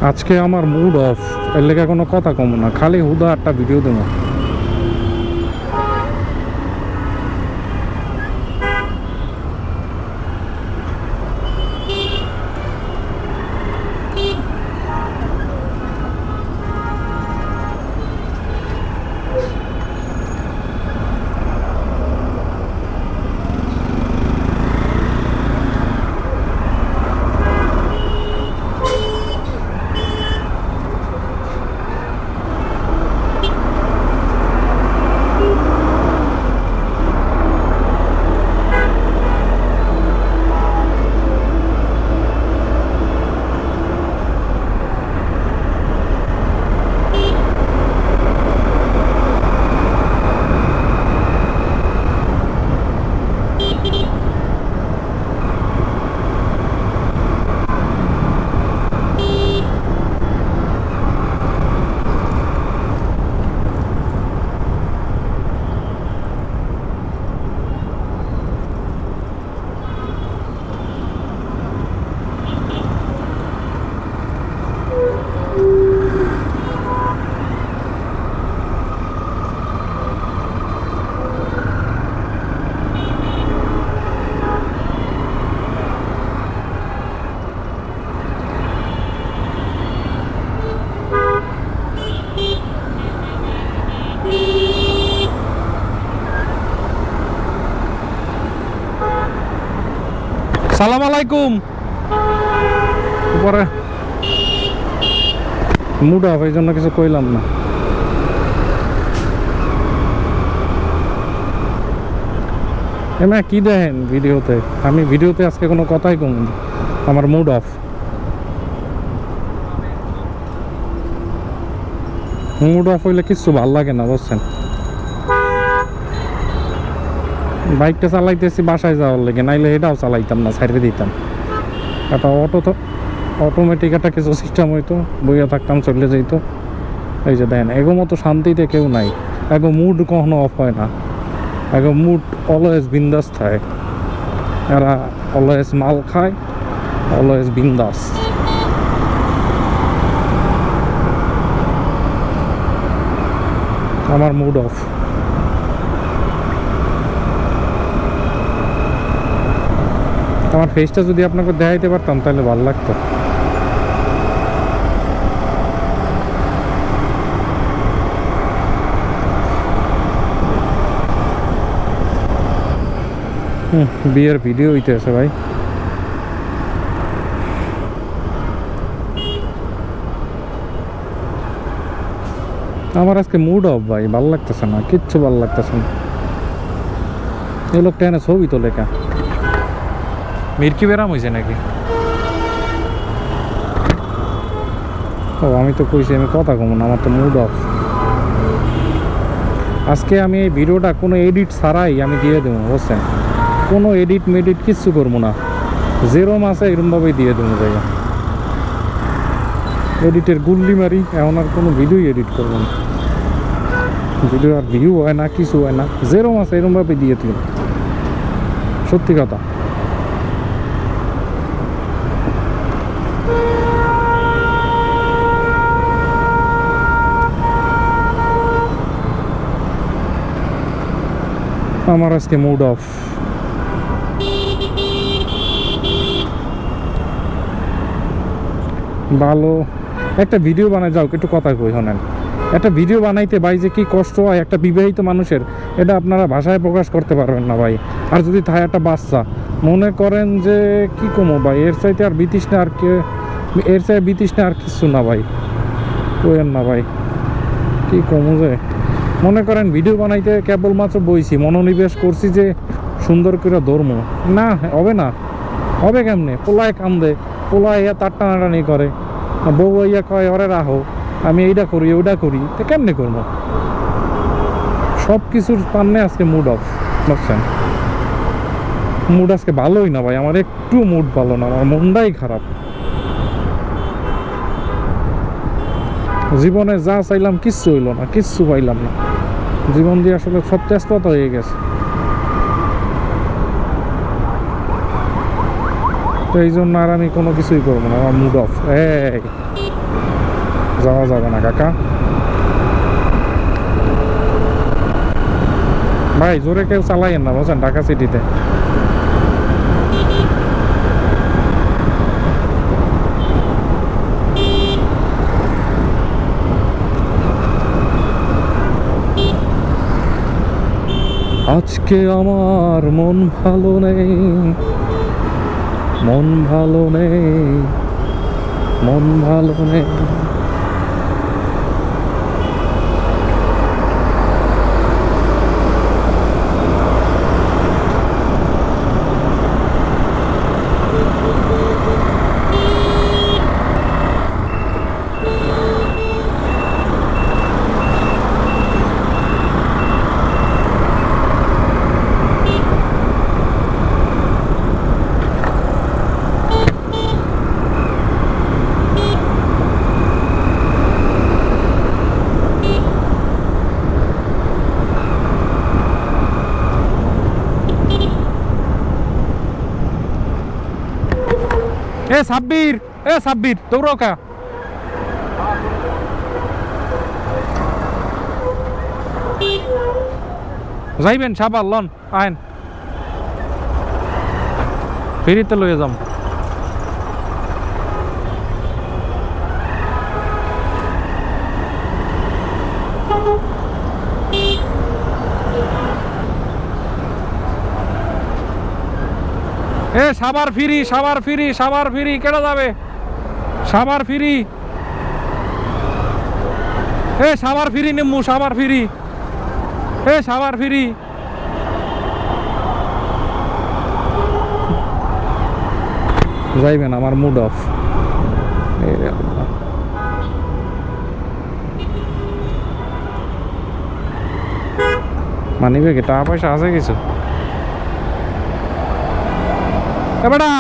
আজকে আমার mood of, এর লেগে কোনো কথা কম না, খালি হুদা একটা ভিডিও দেবো। সালাম আলাইকুম। পরে মুড অফ, এই জন্য কিছু কইলাম না। এমা কি দেখেন ভিডিওতে? আমি ভিডিওতে আজকে কোনো কথাই কম না, আমার মুড অফ। মুড অফ হইলে কিছু ভাল লাগে না, বুঝছেন? বাইকটা চালাইতেছি বাসায় যাওয়ার লেগে, নাইলে এটাও চালাইতাম না, ছাড়িয়ে দিতাম। একটা অটো তো অটোমেটিক একটা কিছু সিস্টেম হইতো, বইয়া থাকতাম, চলে যেত। এই যে দেখেন, এগো মতো শান্তিতে কেউ নাই। এগো মুড কখনো অফ হয় না, এগো মুড অলওয়েজ বিন্দাস থাকে। এরা অলওয়েজ মাল খায়, অলওয়েজ বিন্দাস। আমার মুড অফ। আমার ফেসটা যদি আপনাকে দেখাইতে পারতাম তাহলে ভালো লাগতো। বিয়ের ভিডিও হইতেছে ভাই। আমার আজকে মুড অফ ভাই, ভালো লাগতেছে না, কিচ্ছু ভালো লাগতেছে না। এই লোকটা এনে ছবি তো লেখা মির্কি বেরাম হয়েছে নাকি? ও আমি তো কইছি আমি কথা কম না, আমার তো মুড অফ। আজকে আমি এই ভিডিওটা কোনো এডিট ছাড়াই আমি দিয়ে দেবো, বুঝছেন? কোনো এডিট মেডিট কিচ্ছু করবো না, যেরম আছে এরমভাবেই দিয়ে দেবো জায়গা। এডিটের গুল্লি মারি, এখন আর কোনো ভিডিও এডিট করবো না। ভিডিও আর ভিউ হয় না, কিছু হয় না, যেরম আছে এরমভাবে দিয়ে দিন, সত্যি কথা। আমার আজকে মুড অফ। ভালো একটা ভিডিও বানাই, যাও একটু কথা কই শোনেন। একটা ভিডিও বানাইতে ভাই যে কি কষ্ট হয় একটা বিবাহিত মানুষের, এটা আপনারা ভাষায় প্রকাশ করতে পারবেন না ভাই। আর যদি থাকে একটা বাচ্চা, মনে করেন যে কি কমো ভাই, এর চাইতে আর বিতৃষ্ণা আর কে, এর চাইতে বিতৃষ্ণা আর কিছু না ভাই, কইেন না ভাই। কি কমো যে মনে করেন ভিডিও বানাইতে কেবলমাত্র বইছি, মনোনিবেশ করছি যে সুন্দর করে ধর্ম না হবে না, হবে কেমনে? পোলায় কান্দে, পোলায় ইয়া তার টানাটানি করে, বউ ইয়া কয় ওরে রাখো, আমি এইটা করি ওইটা করি, তো কেমনে করবো? সব কিছুর পান্নে আজকে মুড অফ, বুঝছেন? মুড আজকে ভালোই না ভাই, আমার একটু মুড ভালো না, আমার মনটাই খারাপ। জীবনে যা চাইলাম কিচ্ছু হইল না, কিচ্ছু পাইলাম না। জীবন দিয়ে আসলে সব তেজপাত হয়ে গেছে। তো এই জন্য আর আমি কোনো কিছুই করবো না, আমার মুড অফ। এই যাওয়া যাবে না কাকা। ভাই জোরে কেউ চালাইয়েন না বুঝছেন ঢাকা সিটিতে। আজকে আমার মন ভালো নেই, মন ভালো নেই, মন ভালো নেই। এ সাব্বির, এ সাব্বির দৌড়ো কা। যাইবেন সাবাল লন আইন ফেরিতে লইয়ে যাম। এ সাবার ফিরি, সাবার ফিরি, সাবার ফিরি কেটে যাবে, সাবার ফিরি। এ সাবার ফিরি নেমু, সাবার ফিরি, এ সাবার ফিরি। যাইবেন আমার মুড অফ। মানিবে কি টাকা পয়সা আছে কিছু? বেটা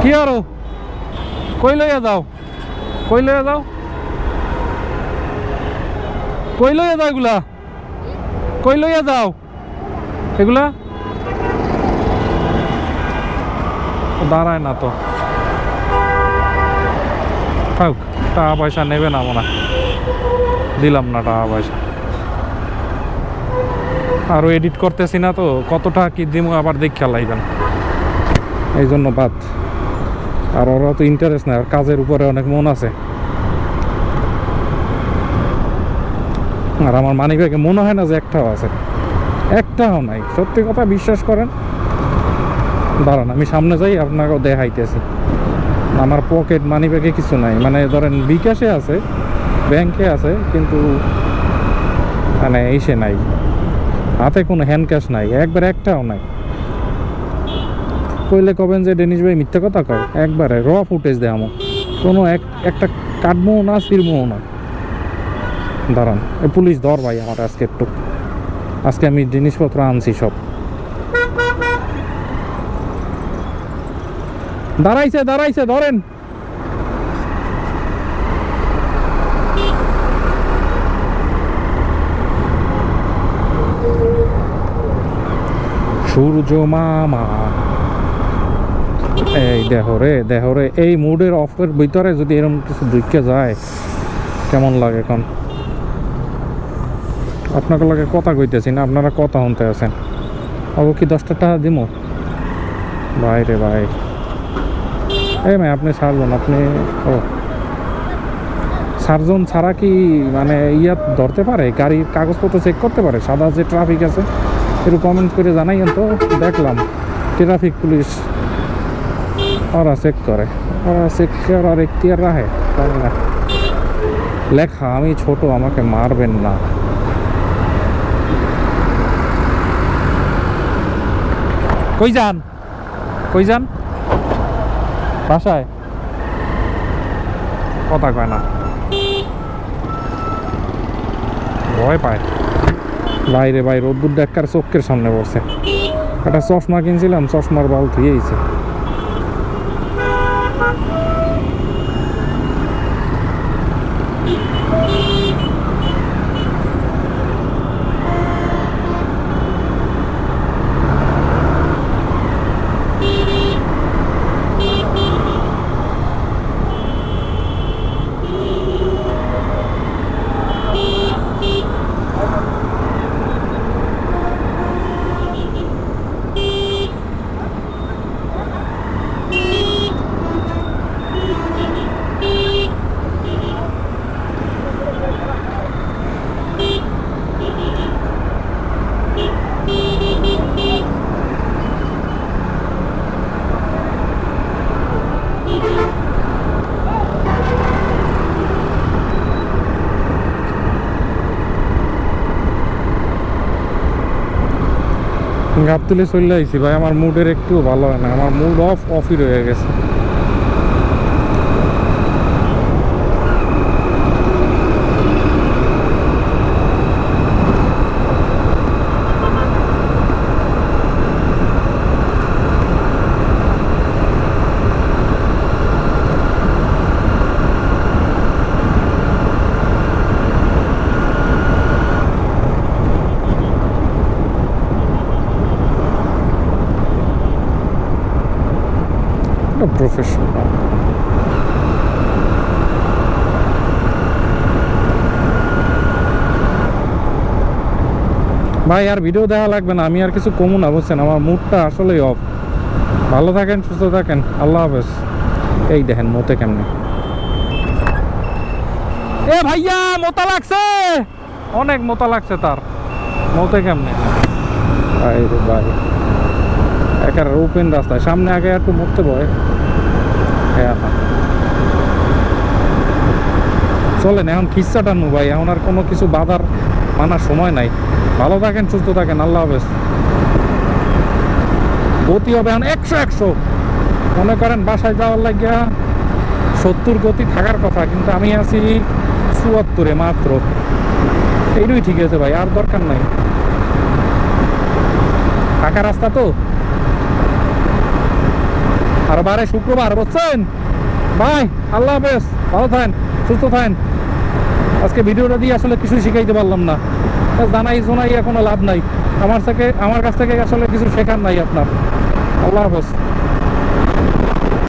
কি আরো কই লইয়া যাও, কই লইয়া যাও, কই লইয়া যাও এগুলা, কই লইয়া যাও এগুলা? দাঁড়ায় না তো। থাক টাকা পয়সা নেবে না মনে, দিলাম না টাকা পয়সা। আরো এডিট করতেছি না তো কতটা কি দিমু আবার দেখে লাইবেন, এই জন্য বাদ। আর ওরা তো ইন্টারেস্ট নাই, আর কাজের উপরে অনেক মন আছে। আর আমার মানিব্যাগে মনে হয় না যে একটাও আছে, একটাও নাই, সত্যি কথা বিশ্বাস করেন। দাঁড়ান আমি সামনে যাই আপনাকেও দেখাইতেছি। আমার পকেট মানিব্যাগে কিছু নাই, মানে ধরেন বিকাশে আছে, ব্যাংকে আছে, কিন্তু মানে এসে নাই, হাতে কোনো হ্যান্ড ক্যাশ নাই, একবার একটাও নাই। কইলে কবেন যে ডেনিশ ভাই মিথ্যা কথা কয়, একবারে র ফুটেজ দেয় আমার, কোনো একটা কাটবো না ছিড়বো না। দাঁড়ান এই পুলিশ ধর ভাই আমার আজকে একটু, আজকে আমি জিনিসপত্র আনছি সব। দাঁড়াইছে দাঁড়াইছে ধরেন। সূর্য মামা এই দেহ রে এই মুডের অফের ভিতরে যদি এরকম কিছু ঢুকে যায় কেমন লাগে? এখন আপনাকে লাগে কথা কইতেছি না, আপনারা কথা শুনতে আছেন। আবু কি 10টা টাকা দিমো? ভাই রে ভাই, এই ভাই আপনি ছাড়বেন, আপনি ও সার্জন ছাড়া কি মানে ইয়া ধরতে পারে, গাড়ির কাগজপত্র চেক করতে পারে? সাদা যে ট্রাফিক আছে একটু কমেন্ট করে জানাইয়েন তো। দেখলাম ট্রাফিক পুলিশ ওরা চেক করে, ওরা চেক করার এখতিয়ার রাখে না। লেখা আমি ছোট, আমাকে মারবেন না। কই যান, কই যান? বাসায় কথা কয় না, ভয় পায়। বাইরে বাইরে রোদ্দুর ডাক্তার চোখের সামনে বসে। একটা চশমা কিনছিলাম, চশমার বাল ধুয়েছে। গাবতলি চলে আইছি ভাই, আমার মুডের একটু ভালো হয় না, আমার মুড অফই রয়ে গেছে। প্রফেশনাল ভাই, আর ভিডিও দেখা লাগবে না, আমি আর কিছু কমু না বুঝছেন, আমার মুডটা আসলেই অফ। ভালো থাকেন, সুস্থ থাকেন, আল্লাহ হাফেজ। এই দেখেন মোতে কেমনে, এ ভাইয়া মোতা লাগছে, অনেক মোতা লাগছে তার, মোতে কেমনে ভাই রে ভাই, একের ওপেন রাস্তায় সামনে আগে একটু মরতে ভয়। হ্যাঁ চলেন এখন খিচ্ছা টানু ভাই, এখন আর কোনো কিছু বাধার মানার সময় নাই। ভালো থাকেন, সুস্থ থাকেন, আল্লাহ হাফেজ। গতি হবে এখন 100 মনে করেন বাসায় যাওয়ার লাগিয়া 70 গতি থাকার কথা, কিন্তু আমি আছি 74-এ মাত্র। এইটাই ঠিক আছে ভাই, আর দরকার নাই, ফাঁকা রাস্তা তো। আর বারে শুক্রবার বুঝছেন ভাই, আল্লাহ হাফেজ, ভালো থাকেন, সুস্থ থাকেন। আজকে ভিডিওটা দিয়ে আসলে কিছু শিখাইতে পারলাম না, জানাই শোনাই কোনো লাভ নাই, আমার কাছ থেকে আসলে কিছু শেখার নাই আপনার। আল্লাহ হাফেজ।